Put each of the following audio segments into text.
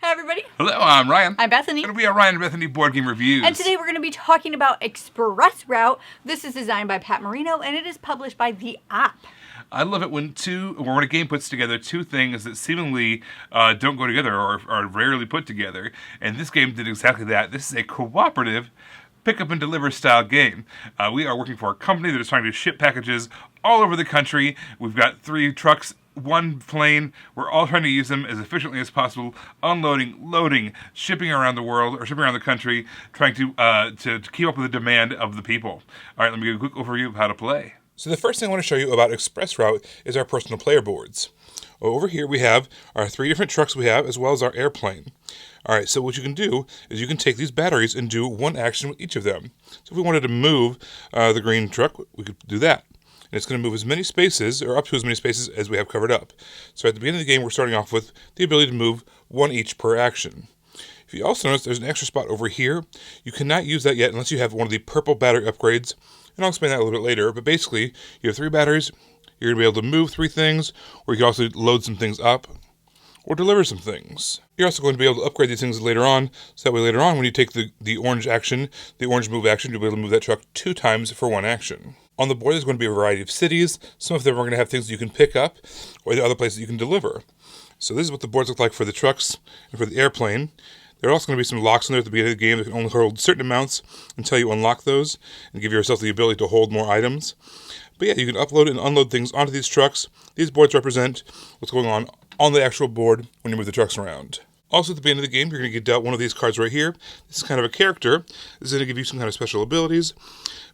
Hi, everybody. Hello, I'm Ryan. I'm Bethany. And we are Ryan and Bethany Board Game Reviews. And today we're going to be talking about Express Route. This is designed by Pat Marino, and it is published by The App. I love it when a game puts together two things that seemingly don't go together or are rarely put together. And this game did exactly that. This is a cooperative pick up and deliver style game. We are working for a company that is trying to ship packages all over the country. We've got 3 trucks, 1 plane. We're all trying to use them as efficiently as possible, unloading, loading, shipping around the world or shipping around the country, trying to keep up with the demand of the people. All right, let me give a quick overview of how to play. So the first thing I want to show you about Express Route is our personal player boards. Over here we have our 3 different trucks we have, as well as our airplane. All right, so what you can do is you can take these batteries and do one action with each of them. So if we wanted to move the green truck, we could do that. And it's going to move as many spaces, or up to as many spaces as we have covered up. So at the beginning of the game, we're starting off with the ability to move 1 each per action. If you also notice, there's an extra spot over here. You cannot use that yet unless you have one of the purple battery upgrades. And I'll explain that a little bit later. But basically, you have 3 batteries. You're going to be able to move 3 things, or you can also load some things up, or deliver some things. You're also going to be able to upgrade these things later on, so that way later on when you take the orange action, the orange move action, you'll be able to move that truck 2 times for 1 action. On the board there's going to be a variety of cities. Some of them are going to have things that you can pick up, or the other places you can deliver. So this is what the boards look like for the trucks and for the airplane. There are also going to be some locks in there at the beginning of the game that can only hold certain amounts until you unlock those and give yourself the ability to hold more items. But yeah, you can upload and unload things onto these trucks. These boards represent what's going on the actual board when you move the trucks around. Also, at the beginning of the game, you're going to get dealt one of these cards right here. This is kind of a character. This is going to give you some kind of special abilities.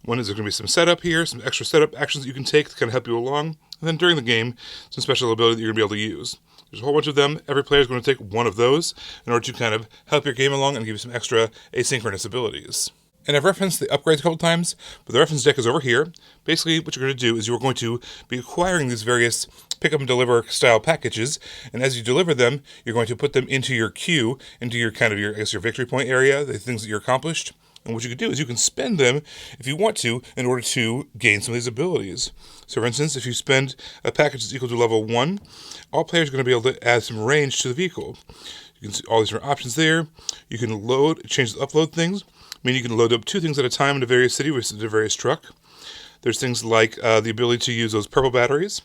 One is there going to be some setup here, some extra setup actions that you can take to kind of help you along. And then during the game, some special ability that you're going to be able to use. There's a whole bunch of them. Every player is going to take one of those in order to kind of help your game along and give you some extra asynchronous abilities. And I've referenced the upgrades a couple times, but the reference deck is over here. Basically, what you're going to do is you're going to be acquiring these various pick up and deliver style packages, and as you deliver them, you're going to put them into your queue, into your your victory point area, the things that you're accomplished. And what you can do is you can spend them, if you want to, in order to gain some of these abilities. So for instance, if you spend a package that's equal to level 1, all players are going to be able to add some range to the vehicle. You can see all these different options there. You can change the upload things. You can load up 2 things at a time in a various city with a various truck. There's things like the ability to use those purple batteries.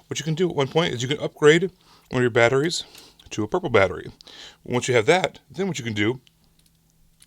What you can do at one point is you can upgrade one of your batteries to a purple battery. Once you have that, then what you can do,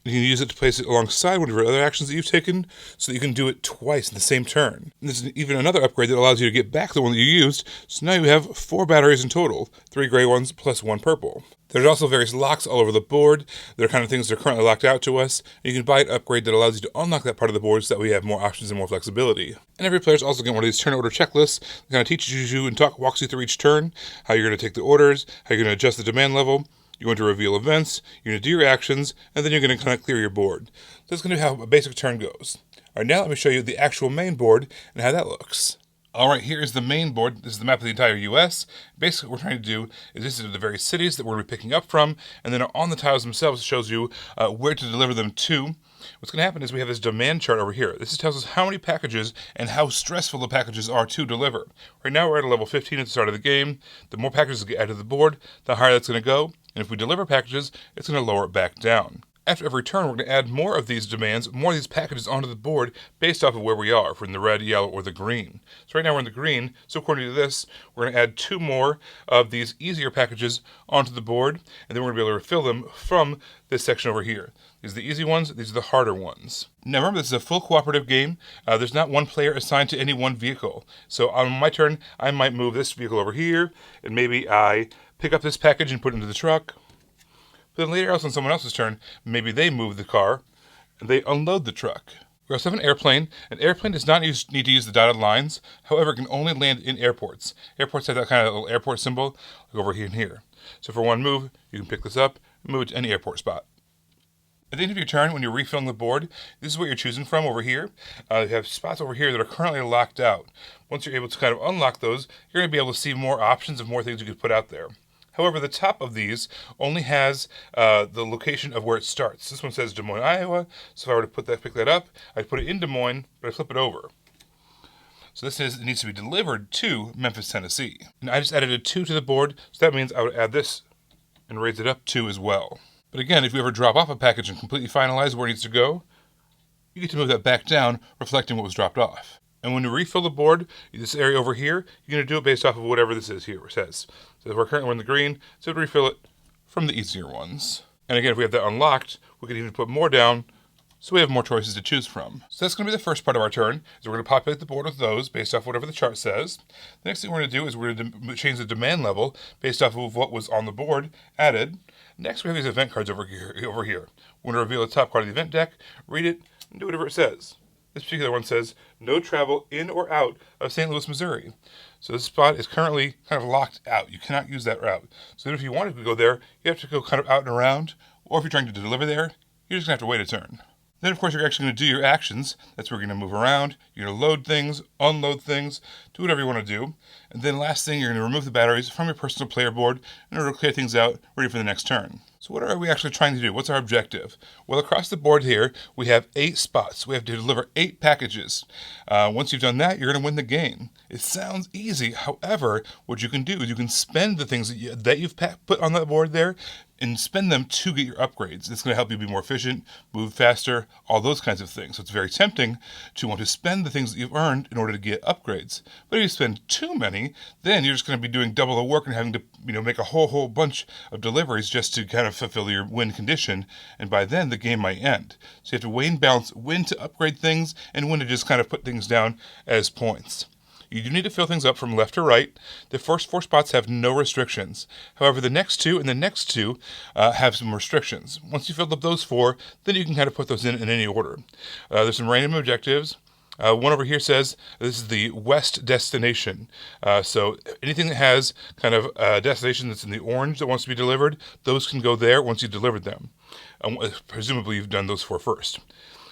you can use it to place it alongside one of your other actions that you've taken so that you can do it twice in the same turn. And there's even another upgrade that allows you to get back the one that you used, so now you have 4 batteries in total, 3 gray ones plus 1 purple. There's also various locks all over the board. They're kind of things that are currently locked out to us. And you can buy an upgrade that allows you to unlock that part of the board so that we have more options and more flexibility. And every player is also getting one of these turn order checklists that kind of teaches you and walks you through each turn, how you're going to take the orders, how you're going to adjust the demand level. You're going to reveal events, you're going to do your actions, and then you're going to kind of clear your board. So that's going to be how a basic turn goes. All right, now let me show you the actual main board and how that looks. All right, here is the main board. This is the map of the entire U.S. Basically, what we're trying to do is this is the various cities that we're going to be picking up from, and then on the tiles themselves, it shows you where to deliver them to. What's going to happen is we have this demand chart over here. This tells us how many packages and how stressful the packages are to deliver. Right now, we're at a level 15 at the start of the game. The more packages that get added to the board, the higher that's going to go. And if we deliver packages, it's going to lower it back down. After every turn, we're going to add more of these demands, more of these packages onto the board based off of where we are, if we're in the red, yellow, or the green. So right now we're in the green, so according to this, we're going to add 2 more of these easier packages onto the board, and then we're going to be able to refill them from this section over here. These are the easy ones, these are the harder ones. Now remember, this is a full cooperative game. There's not one player assigned to any one vehicle. So on my turn, I might move this vehicle over here, and maybe I pick up this package and put it into the truck. But then later else on someone else's turn, maybe they move the car and they unload the truck. We also have an airplane. An airplane does not need to use the dotted lines. However, it can only land in airports. Airports have that kind of little airport symbol like over here and here. So for one move, you can pick this up and move it to any airport spot. At the end of your turn, when you're refilling the board, this is what you're choosing from over here. You have spots over here that are currently locked out. Once you're able to kind of unlock those, you're going to be able to see more options of more things you could put out there. However, the top of these only has the location of where it starts. This one says Des Moines, Iowa. So if I were to pick that up, I'd put it in Des Moines, but I flip it over. So this says it needs to be delivered to Memphis, Tennessee. And I just added a 2 to the board, so that means I would add this and raise it up 2 as well. But again, if you ever drop off a package and completely finalize where it needs to go, you get to move that back down, reflecting what was dropped off. And when you refill the board, this area over here, you're going to do it based off of whatever this is here, it says. So we're currently in the green, so to refill it from the easier ones. And again, if we have that unlocked, we can even put more down, so we have more choices to choose from. So that's going to be the first part of our turn, is we're going to populate the board with those based off whatever the chart says. The next thing we're going to do is we're going to change the demand level based off of what was on the board added. Next, we have these event cards over here. We're going to reveal the top card of the event deck, read it, and do whatever it says. This particular one says, no travel in or out of St. Louis, Missouri. So this spot is currently kind of locked out. You cannot use that route. So if you wanted to go there, you have to go kind of out and around. Or if you're trying to deliver there, you're just going to have to wait a turn. Then, of course, you're actually going to do your actions. That's where you're going to move around. You're going to load things, unload things, do whatever you want to do. And then last thing, you're going to remove the batteries from your personal player board in order to clear things out, ready for the next turn. So what are we actually trying to do? What's our objective? Well, across the board here, we have 8 spots. We have to deliver 8 packages. Once you've done that, you're going to win the game. It sounds easy. However, what you can do is you can spend the things that you've put on that board there and spend them to get your upgrades. It's going to help you be more efficient, move faster, all those kinds of things. So it's very tempting to want to spend the things that you've earned in order to get upgrades. But if you spend too many, then you're just going to be doing double the work and having to make a whole bunch of deliveries just to kind of fulfill your win condition. And by then, the game might end. So you have to weigh and balance when to upgrade things and when to just kind of put things down as points. You do need to fill things up from left to right. The first 4 spots have no restrictions. However, the next 2 and the next 2 have some restrictions. Once you fill up those 4, then you can kind of put those in any order. There's some random objectives. One over here says this is the west destination. So anything that has kind of a destination that's in the orange that wants to be delivered, those can go there once you've delivered them. Presumably you've done those 4 first.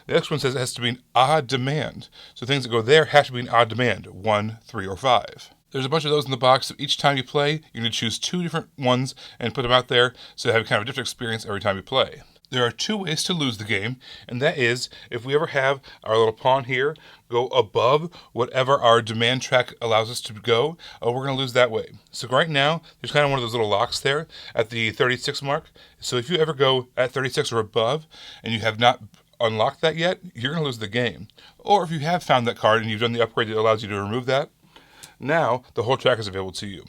The next one says it has to be an odd demand. So things that go there have to be an odd demand, 1, 3, or 5. There's a bunch of those in the box, so each time you play, you're going to choose 2 different ones and put them out there so you have kind of a different experience every time you play. There are 2 ways to lose the game, and that is if we ever have our little pawn here go above whatever our demand track allows us to go, we're going to lose that way. So right now, there's kind of one of those little locks there at the 36 mark. So if you ever go at 36 or above and you have not unlocked that yet, you're going to lose the game. Or if you have found that card and you've done the upgrade that allows you to remove that, now the whole track is available to you.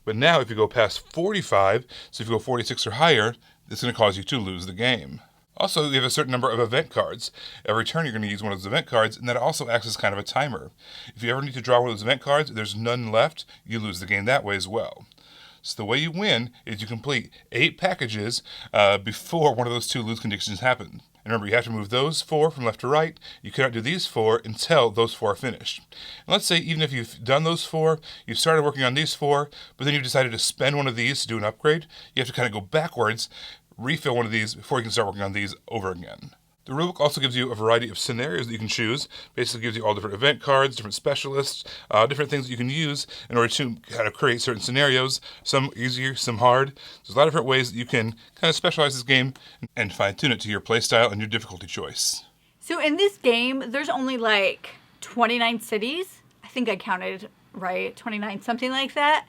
But now if you go past 45, so if you go 46 or higher, it's going to cause you to lose the game. Also, you have a certain number of event cards. Every turn you're going to use one of those event cards, and that also acts as kind of a timer. If you ever need to draw one of those event cards, there's none left, you lose the game that way as well. So the way you win is you complete 8 packages before one of those 2 lose conditions happen. And remember, you have to move those 4 from left to right. You cannot do these 4 until those 4 are finished. And let's say even if you've done those 4, you've started working on these 4, but then you've decided to spend one of these to do an upgrade, you have to kind of go backwards, refill one of these before you can start working on these over again. The rulebook also gives you a variety of scenarios that you can choose. Basically gives you all different event cards, different specialists, different things that you can use in order to kind of create certain scenarios. Some easier, some hard. There's a lot of different ways that you can kind of specialize this game and fine-tune it to your playstyle and your difficulty choice. So in this game, there's only like 29 cities. I think I counted right, 29, something like that.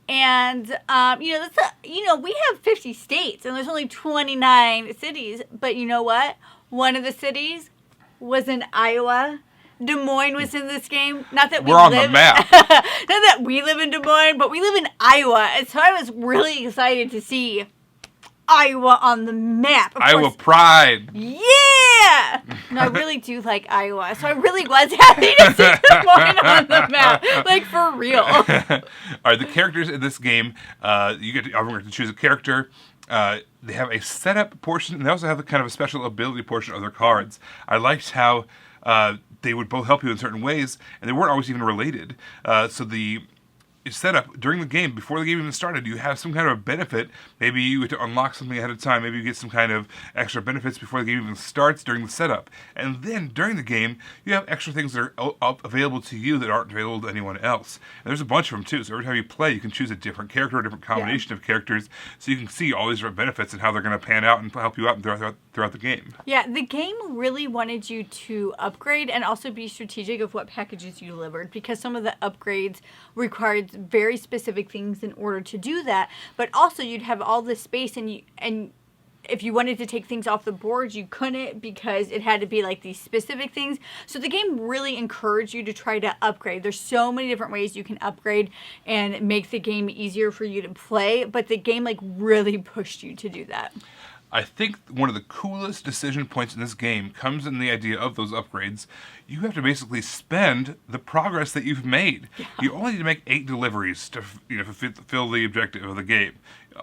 And, we have 50 states and there's only 29 cities. But you know what? One of the cities was in Iowa. Des Moines was in this game. Not that we're on the map. Not that we live in Des Moines, but we live in Iowa. And so I was really excited to see Iowa on the map. Iowa pride. Yeah! No, I really do like Iowa. So I really was happy to see Des Moines on the map. Like, for real. All right, the characters in this game, I'm going to choose a character. They have a setup portion, and they also have a kind of a special ability portion of their cards. I liked how they would both help you in certain ways, and they weren't always even related. So the setup during the game, before the game even started, you have some kind of a benefit. Maybe you get to unlock something ahead of time. Maybe you get some kind of extra benefits before the game even starts during the setup. And then during the game, you have extra things that are available to you that aren't available to anyone else. And there's a bunch of them too. So every time you play, you can choose a different character, a different combination of characters, so you can see all these different benefits and how they're going to pan out and help you out throughout the game. Yeah, the game really wanted you to upgrade and also be strategic of what packages you delivered, because some of the upgrades required wanted very specific things in order to do that. But also you'd have all this space, and if you wanted to take things off the board, you couldn't because it had to be like these specific things. So the game really encouraged you to try to upgrade. There's so many different ways you can upgrade and make the game easier for you to play, but the game like really pushed you to do that. I think one of the coolest decision points in this game comes in the idea of those upgrades. You have to basically spend the progress that you've made. Yeah. You only need to make 8 deliveries to fulfill the objective of the game.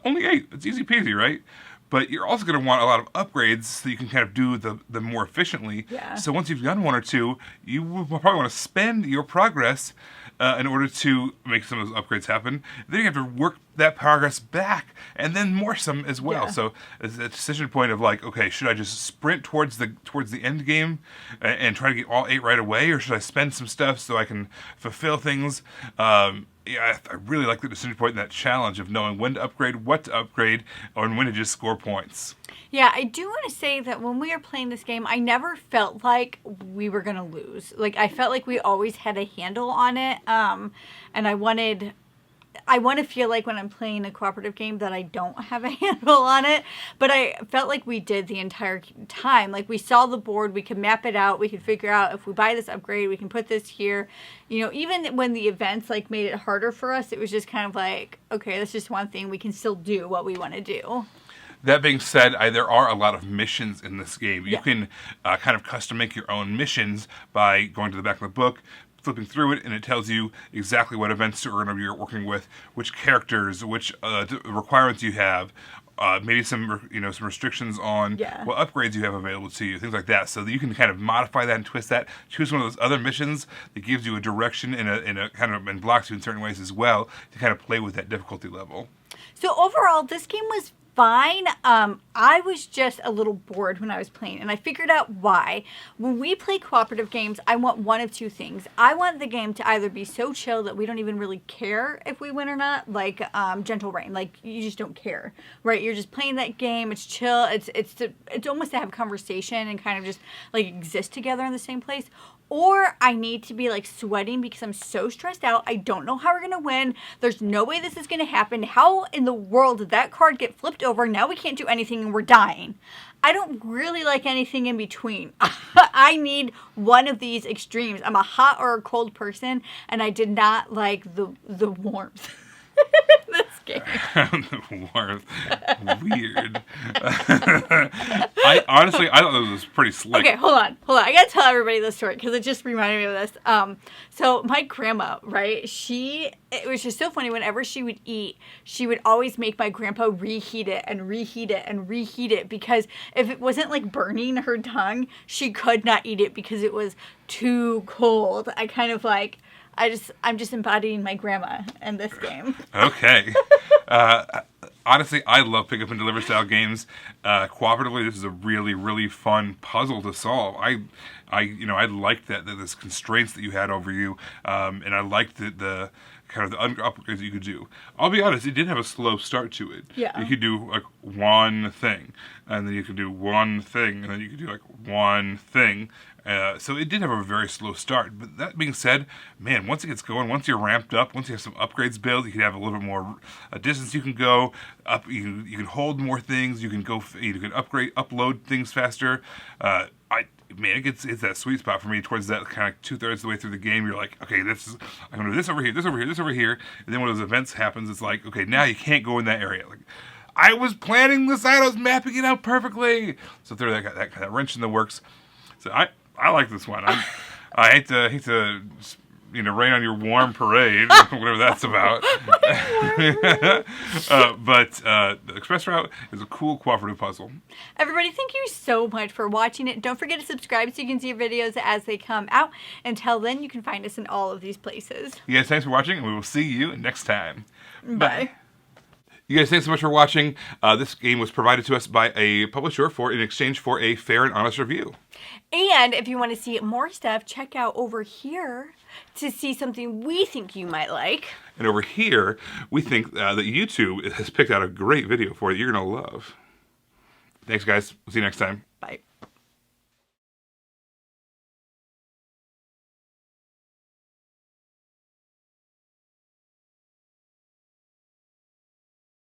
Only 8. It's easy peasy, right? But you're also going to want a lot of upgrades so you can kind of do them more efficiently. Yeah. So once you've done 1 or 2, you will probably want to spend your progress in order to make some of those upgrades happen. Then you have to work that progress back, and then more some as well. Yeah. So it's a decision point of like, okay, should I just sprint towards the end game and try to get all 8 right away, or should I spend some stuff so I can fulfill things? Yeah, I really like the decision point and that challenge of knowing when to upgrade, what to upgrade, or when to just score points. Yeah, I do want to say that when we were playing this game, I never felt like we were going to lose. Like, I felt like we always had a handle on it, and I want to feel like when I'm playing a cooperative game that I don't have a handle on it, but I felt like we did the entire time. Like, we saw the board, we could map it out, we could figure out if we buy this upgrade, we can put this here. You know, even when the events like made it harder for us, it was just kind of like, okay, that's just one thing, we can still do what we want to do. That being said, there are a lot of missions in this game. You can kind of custom make your own missions by going to the back of the book, flipping through it, and it tells you exactly what events you're working with, which characters, which requirements you have, maybe some restrictions on what upgrades you have available to you, things like that. So that you can kind of modify that and twist that. Choose one of those other missions that gives you a direction and blocks you in certain ways as well to kind of play with that difficulty level. So overall, this game was fine. I was just a little bored when I was playing, and I figured out why. When we play cooperative games, I want one of 2 things. I want the game to either be so chill that we don't even really care if we win or not, like Gentle Rain. Like, you just don't care, right? You're just playing that game. It's chill. It's almost to have conversation and kind of just like exist together in the same place. Or I need to be like sweating because I'm so stressed out. I don't know how we're going to win. There's no way this is going to happen. How in the world did that card get flipped over? Now we can't do anything and we're dying. I don't really like anything in between. I need one of these extremes. I'm a hot or a cold person, and I did not like the warmth. This game. The warmth. Weird. I thought this was pretty slick. Okay, hold on. I gotta tell everybody this story because it just reminded me of this. So my grandma, right? It was just so funny. Whenever she would eat, she would always make my grandpa reheat it and reheat it and reheat it because if it wasn't like burning her tongue, she could not eat it because it was too cold. I kind of like. I'm just embodying my grandma in this game. Okay. Honestly, I love pick up and deliver style games. Cooperatively, this is a really, really fun puzzle to solve. I liked that there's constraints that you had over you, and I liked the kind of the upgrades that you could do. I'll be honest, it did have a slow start to it. Yeah. You could do like one thing, and then you could do one thing, and then you could do like one thing. So it did have a very slow start. But that being said, man, once it gets going, once you're ramped up, once you have some upgrades built, you can have a little bit more distance you can go up. You can hold more things. You can upload things faster. It's that sweet spot for me towards that kind of 2/3 of the way through the game. You're like, okay, I'm gonna do this over here, this over here, this over here, and then when those events happens, it's like, okay, now you can't go in that area. Like, I was planning this out, I was mapping it out perfectly. So throw that kind of wrench in the works. So I like this one. I hate to rain on your warm parade, whatever that's about. But the Express Route is a cool cooperative puzzle. Everybody, thank you so much for watching it. Don't forget to subscribe so you can see our videos as they come out. Until then, you can find us in all of these places. You guys, thanks for watching, and we will see you next time. Bye. You guys, thanks so much for watching. This game was provided to us by a publisher in exchange for a fair and honest review. And if you want to see more stuff, check out over here to see something we think you might like. And over here, we think that YouTube has picked out a great video for you you're going to love. Thanks, guys. We'll see you next time. Bye.